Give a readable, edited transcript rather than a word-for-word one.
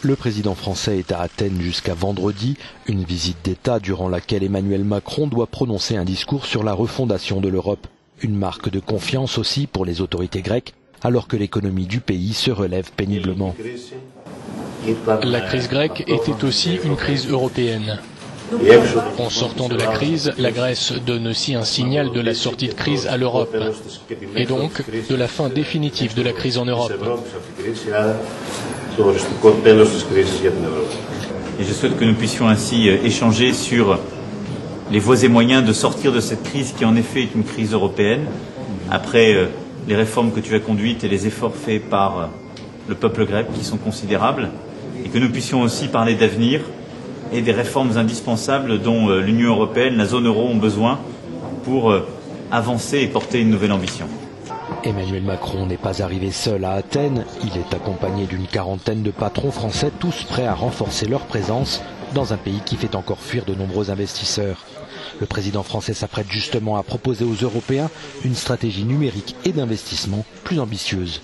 Le président français est à Athènes jusqu'à vendredi, une visite d'État durant laquelle Emmanuel Macron doit prononcer un discours sur la refondation de l'Europe. Une marque de confiance aussi pour les autorités grecques, alors que l'économie du pays se relève péniblement. La crise grecque était aussi une crise européenne. En sortant de la crise, la Grèce donne aussi un signal de la sortie de crise à l'Europe, et donc de la fin définitive de la crise en Europe. Et je souhaite que nous puissions ainsi échanger sur les voies et moyens de sortir de cette crise qui en effet est une crise européenne, après les réformes que tu as conduites et les efforts faits par le peuple grec qui sont considérables, et que nous puissions aussi parler d'avenir et des réformes indispensables dont l'Union européenne, la zone euro ont besoin pour avancer et porter une nouvelle ambition. Emmanuel Macron n'est pas arrivé seul à Athènes, il est accompagné d'une quarantaine de patrons français, tous prêts à renforcer leur présence dans un pays qui fait encore fuir de nombreux investisseurs. Le président français s'apprête justement à proposer aux Européens une stratégie numérique et d'investissement plus ambitieuse.